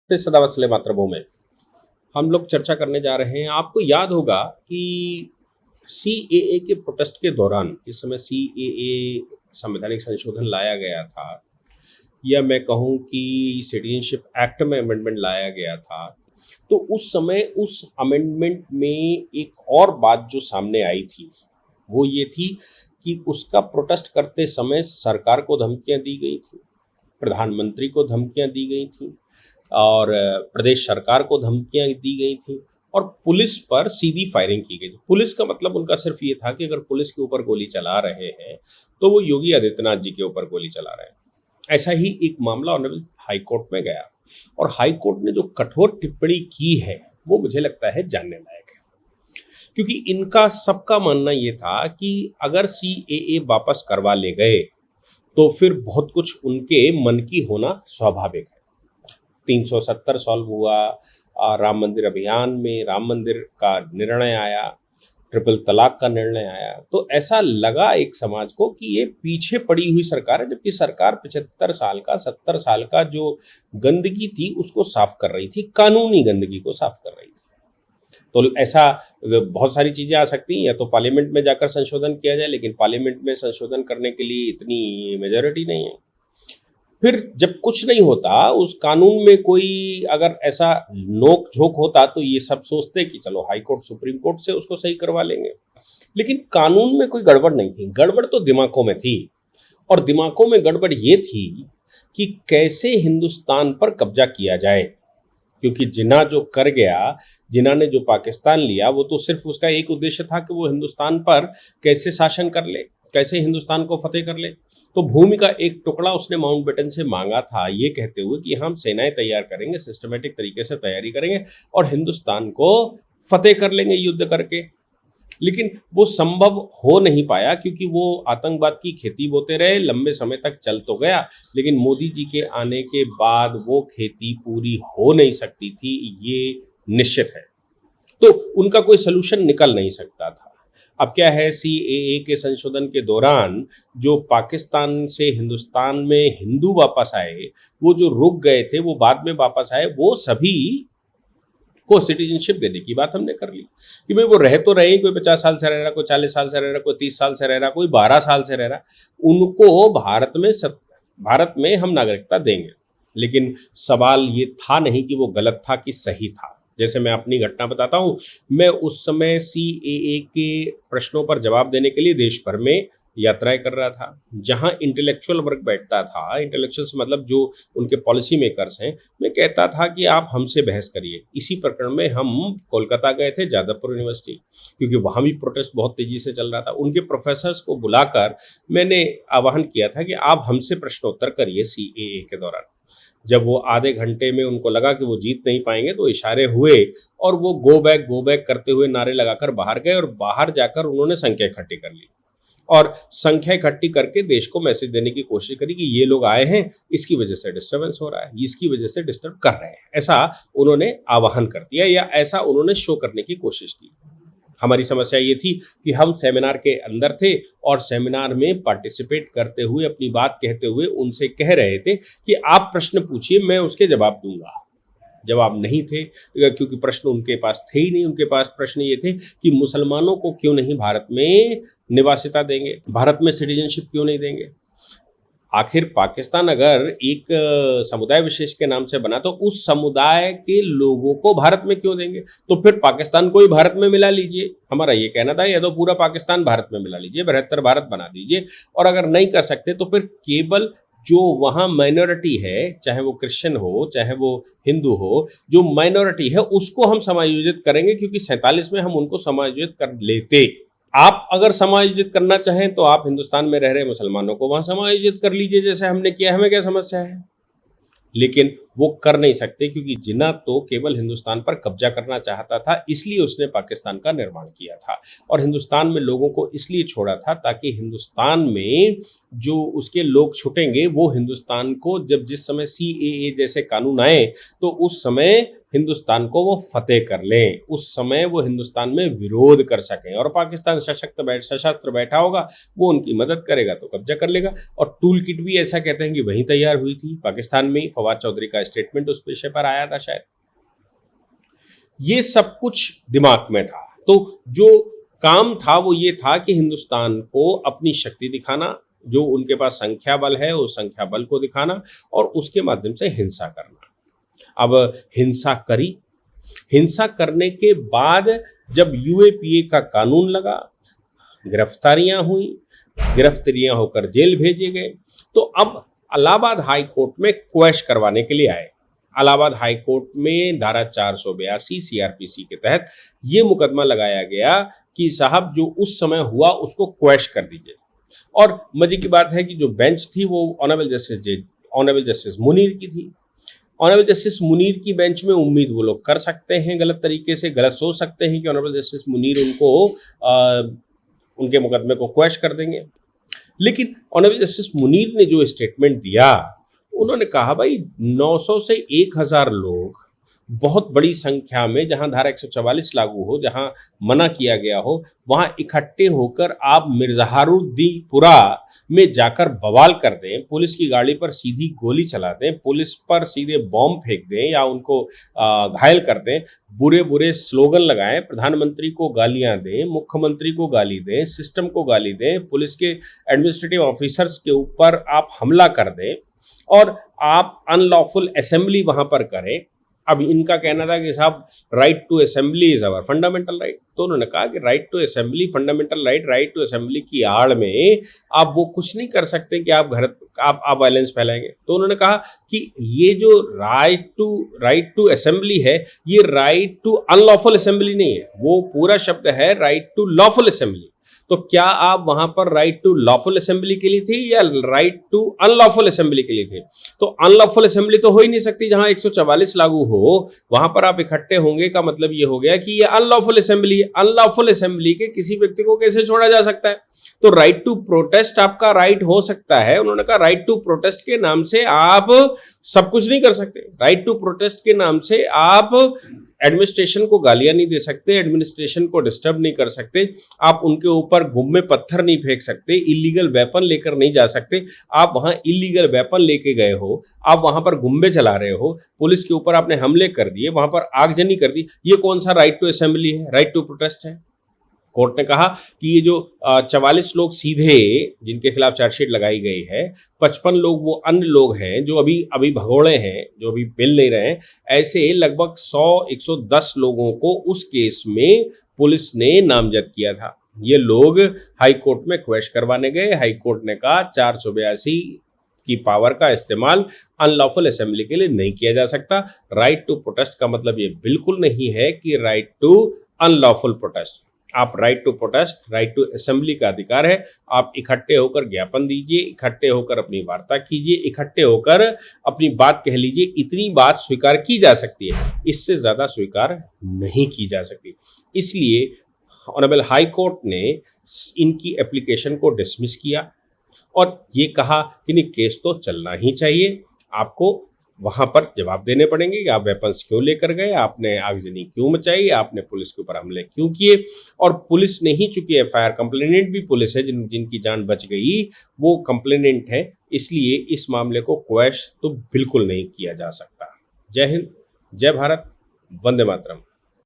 फिर सदा वसले मातृभूमि। हम लोग चर्चा करने जा रहे हैं। आपको याद होगा कि सीएए के प्रोटेस्ट के दौरान, इस समय सीएए संवैधानिक संशोधन लाया गया था, या मैं कहूँ कि सिटीजनशिप एक्ट में अमेंडमेंट लाया गया था, तो उस समय उस अमेंडमेंट में एक और बात जो सामने आई थी वो ये थी कि उसका प्रोटेस्ट करते समय सरकार को धमकियां दी गई थी, प्रधानमंत्री को धमकियां दी गई थी, और प्रदेश सरकार को धमकियां दी गई थी, और पुलिस पर सीधी फायरिंग की गई थी। पुलिस का मतलब उनका सिर्फ ये था कि अगर पुलिस के ऊपर गोली चला रहे हैं तो वो योगी आदित्यनाथ जी के ऊपर गोली चला रहे हैं। ऐसा ही एक मामला ऑनरेबल हाई कोर्ट में गया, और हाई कोर्ट ने जो कठोर टिप्पणी की है वो मुझे लगता है जानने लायक है, क्योंकि इनका सबका मानना ये था कि अगर सीएए वापस करवा ले गए तो फिर बहुत कुछ उनके मन की होना स्वाभाविक है। 370 सॉल्व हुआ, राम मंदिर अभियान में राम मंदिर का निर्णय आया, ट्रिपल तलाक का निर्णय आया, तो ऐसा लगा एक समाज को कि ये पीछे पड़ी हुई सरकार है, जबकि सरकार 75 साल का 70 साल का जो गंदगी थी उसको साफ कर रही थी, कानूनी गंदगी को साफ कर रही थी। तो ऐसा बहुत सारी चीज़ें आ सकती हैं, या तो पार्लियामेंट में जाकर संशोधन किया जाए, लेकिन पार्लियामेंट में संशोधन करने के लिए इतनी मेजॉरिटी नहीं है। फिर जब कुछ नहीं होता, उस कानून में कोई अगर ऐसा नोक झोंक होता तो ये सब सोचते कि चलो हाई कोर्ट सुप्रीम कोर्ट से उसको सही करवा लेंगे, लेकिन कानून में कोई गड़बड़ नहीं थी। गड़बड़ तो दिमागों में थी, और दिमागों में गड़बड़ ये थी कि कैसे हिंदुस्तान पर कब्जा किया जाए, क्योंकि जिन्ना जो कर गया, जिन्ना ने जो पाकिस्तान लिया, वो तो सिर्फ उसका एक उद्देश्य था कि वो हिंदुस्तान पर कैसे शासन कर ले, कैसे हिंदुस्तान को फतेह कर ले। तो भूमि का एक टुकड़ा उसने माउंटबेटन से मांगा था, ये कहते हुए कि हम सेनाएं तैयार करेंगे, सिस्टमेटिक तरीके से तैयारी करेंगे और हिंदुस्तान को फतेह कर लेंगे युद्ध करके। लेकिन वो संभव हो नहीं पाया, क्योंकि वो आतंकवाद की खेती बोते रहे, लंबे समय तक चल तो गया, लेकिन मोदी जी के आने के बाद वो खेती पूरी हो नहीं सकती थी, ये निश्चित है। तो उनका कोई सलूशन निकल नहीं सकता था। अब क्या है, सीएए के संशोधन के दौरान जो पाकिस्तान से हिंदुस्तान में हिंदू वापस आए, वो जो रुक गए थे वो बाद में वापस आए, वो सभी को सिटीजनशिप देने की बात हमने कर ली कि भाई वो रह तो रहे, कोई 50 साल से रह रहा, कोई 40 साल से रह रहा, कोई 30 साल से रह रहा, कोई 12 साल से रह रहा, उनको भारत में हम नागरिकता देंगे। लेकिन सवाल ये था नहीं कि वो गलत था कि सही था। जैसे मैं अपनी घटना बताता हूँ, मैं उस समय सीएए के प्रश्नों पर जवाब देने के लिए देश भर में यात्राएं कर रहा था, जहां इंटेलेक्चुअल वर्ग बैठता था। इंटेलेक्चुअल से मतलब जो उनके पॉलिसी मेकर्स हैं, मैं कहता था कि आप हमसे बहस करिए। इसी प्रकरण में हम कोलकाता गए थे, जादवपुर यूनिवर्सिटी, क्योंकि वहाँ भी प्रोटेस्ट बहुत तेजी से चल रहा था। उनके प्रोफेसर्स को बुलाकर मैंने आह्वान किया था कि आप हमसे प्रश्नोत्तर करिए सीएए के दौरान। जब वो आधे घंटे में उनको लगा कि वो जीत नहीं पाएंगे, तो इशारे हुए और वो गो बैक करते हुए नारे लगाकर बाहर गए, और बाहर जाकर उन्होंने संख्या इकट्ठी कर ली और संख्या इकट्ठी करके देश को मैसेज देने की कोशिश करी कि ये लोग आए हैं, इसकी वजह से डिस्टर्बेंस हो रहा है, इसकी वजह से डिस्टर्ब कर रहे हैं, ऐसा उन्होंने आह्वान कर दिया, या ऐसा उन्होंने शो करने की कोशिश की। हमारी समस्या ये थी कि हम सेमिनार के अंदर थे, और सेमिनार में पार्टिसिपेट करते हुए, अपनी बात कहते हुए उनसे कह रहे थे कि आप प्रश्न पूछिए, मैं उसके जवाब दूंगा। जवाब नहीं थे, क्योंकि प्रश्न उनके पास थे ही नहीं। उनके पास प्रश्न ये थे कि मुसलमानों को क्यों नहीं भारत में निवासिता देंगे, भारत में सिटीजनशिप क्यों नहीं देंगे। आखिर पाकिस्तान अगर एक समुदाय विशेष के नाम से बना, तो उस समुदाय के लोगों को भारत में क्यों देंगे। तो फिर पाकिस्तान को ही भारत में मिला लीजिए, हमारा ये कहना था, या तो पूरा पाकिस्तान भारत में मिला लीजिए, बृहत्तर भारत बना दीजिए। और अगर नहीं कर सकते तो फिर केवल जो वहाँ माइनॉरिटी है, चाहे वो क्रिश्चियन हो चाहे वो हिंदू हो, जो माइनॉरिटी है उसको हम समायोजित करेंगे, क्योंकि 47 में हम उनको समायोजित कर लेते। आप अगर समायोजित करना चाहें तो आप हिंदुस्तान में रह रहे मुसलमानों को वहां समायोजित कर लीजिए, जैसे हमने किया, हमें क्या समस्या है। लेकिन वो कर नहीं सकते, क्योंकि जिन्ना तो केवल हिंदुस्तान पर कब्जा करना चाहता था, इसलिए उसने पाकिस्तान का निर्माण किया था, और हिंदुस्तान में लोगों को इसलिए छोड़ा था ताकि हिंदुस्तान में जो उसके लोग छुटेंगे वो हिंदुस्तान को, जब जिस समय सीएए जैसे कानून आए, तो उस समय हिंदुस्तान को वो फतेह कर लें, उस समय वो हिंदुस्तान में विरोध कर सकें। और पाकिस्तान सशस्त्र बैठा होगा, वो उनकी मदद करेगा तो कब्जा कर लेगा। और टूल किट भी ऐसा कहते हैं कि वहीं तैयार हुई थी पाकिस्तान में ही। फवाद चौधरी का स्टेटमेंट उस विषय पर आया था शायद। ये सब कुछ दिमाग में था। तो जो काम था वो ये था कि हिंदुस्तान को अपनी शक्ति दिखाना, जो उनके पास संख्या बल है उस संख्या बल को दिखाना और उसके माध्यम से हिंसा करना। अब हिंसा करी, हिंसा करने के बाद जब यूएपीए का कानून लगा, गिरफ्तारियां हुई, गिरफ्तारियां होकर जेल भेजे गए, तो अब इलाहाबाद हाई कोर्ट में क्वैश करवाने के लिए आए। इलाहाबाद हाई कोर्ट में धारा 482 सीआरपीसी के तहत ये मुकदमा लगाया गया कि साहब जो उस समय हुआ उसको क्वैश कर दीजिए। और मजे की बात है कि जो बेंच थी वो ऑनरेबल जस्टिस मुनीर की थी। ऑनरेबल जस्टिस मुनीर की बेंच में उम्मीद वो लोग कर सकते हैं, गलत तरीके से गलत सोच सकते हैं कि ऑनरेबल जस्टिस मुनीर उनको उनके मुकदमे को क्वैश कर देंगे। लेकिन ऑनरेबल जस्टिस मुनीर ने जो स्टेटमेंट दिया, उन्होंने कहा भाई 900 से 1000 लोग बहुत बड़ी संख्या में, जहां धारा 144 लागू हो, जहां मना किया गया हो, वहां इकट्ठे होकर आप मिर्जारुद्दीपुरा में जाकर बवाल कर दें, पुलिस की गाड़ी पर सीधी गोली चला दें, पुलिस पर सीधे बॉम्ब फेंक दें या उनको घायल कर दें, बुरे बुरे स्लोगन लगाएं, प्रधानमंत्री को गालियां दें, मुख्यमंत्री को गाली दें, सिस्टम को गाली दें, पुलिस के एडमिनिस्ट्रेटिव ऑफिसर्स के ऊपर आप हमला कर दें और आप अनलॉफुल असेंबली वहां पर करें। अब इनका कहना था कि साहब right to assembly is our fundamental right. तो उन्होंने कहा कि right to assembly fundamental right to assembly की आड़ में आप वो कुछ नहीं कर सकते कि आप वायलेंस फैलाएंगे। तो उन्होंने कहा कि ये जो राइट टू असेंबली है, ये राइट टू अनलॉफुल असेंबली नहीं है, वो पूरा शब्द है राइट टू लॉफुल असेंबली। तो क्या आप वहां पर राइट टू लॉफुल असेंबली के लिए थे या राइट टू अनलॉफुल असेंबली के लिए थे? तो अनलॉफुल असेंबली तो हो ही नहीं सकती। जहां 144 लागू हो वहां पर आप इकट्ठे होंगे का मतलब ये हो गया कि ये अनलॉफुल असेंबली है। अनलॉफुल असेंबली के किसी व्यक्ति को कैसे छोड़ा जा सकता है? तो राइट टू प्रोटेस्ट आपका राइट हो सकता है। उन्होंने कहा राइट टू प्रोटेस्ट के नाम से आप सब कुछ नहीं कर सकते। राइट टू प्रोटेस्ट के नाम से आप एडमिनिस्ट्रेशन को गालियां नहीं दे सकते, एडमिनिस्ट्रेशन को डिस्टर्ब नहीं कर सकते, आप उनके ऊपर घुम में पत्थर नहीं फेंक सकते, इलीगल वेपन लेकर नहीं जा सकते। आप वहां इलीगल वेपन लेके गए हो, आप वहां पर गुम्बे चला रहे हो, पुलिस के ऊपर आपने हमले कर दिए, वहां पर आगजनी कर दी, ये कौन सा राइट टू असेंबली है, राइट टू प्रोटेस्ट है? कोर्ट ने कहा कि ये जो 44 लोग सीधे जिनके खिलाफ चार्जशीट लगाई गई है, 55 लोग वो अन्य लोग हैं जो अभी भगोड़े हैं, जो अभी मिल नहीं रहे हैं, ऐसे लगभग 100-110 लोगों को उस केस में पुलिस ने नामजद किया था। ये लोग हाई कोर्ट में क्वैश करवाने गए। हाई कोर्ट ने कहा 482 की पावर का इस्तेमाल अनलॉफुल असेंबली के लिए नहीं किया जा सकता। राइट टू प्रोटेस्ट का मतलब ये बिल्कुल नहीं है कि राइट टू अनलॉफुल प्रोटेस्ट। आप right to protest, right to assembly का अधिकार है। आप इकट्ठे होकर ज्ञापन दीजिए, इकट्ठे होकर अपनी वार्ता कीजिए, इकट्ठे होकर अपनी बात कह लीजिए। इतनी बात स्वीकार की जा सकती है, इससे ज्यादा स्वीकार नहीं की जा सकती। इसलिए ऑनरेबल हाई कोर्ट ने इनकी एप्लीकेशन को डिसमिस किया और ये कहा कि नहीं, केस तो चलना ही चाहिए, आपको वहां पर जवाब देने पड़ेंगे कि आप वेपन्स क्यों लेकर गए, आपने आगजनी क्यों मचाई, आपने पुलिस के ऊपर हमले क्यों किए। और पुलिस ने ही, चूंकि एफआईआर कंप्लेनेंट भी पुलिस है, जिनकी जान बच गई वो कंप्लेनेंट है, इसलिए इस मामले को क्वैश तो बिल्कुल नहीं किया जा सकता। जय हिंद, जय भारत, वंदे मातरम।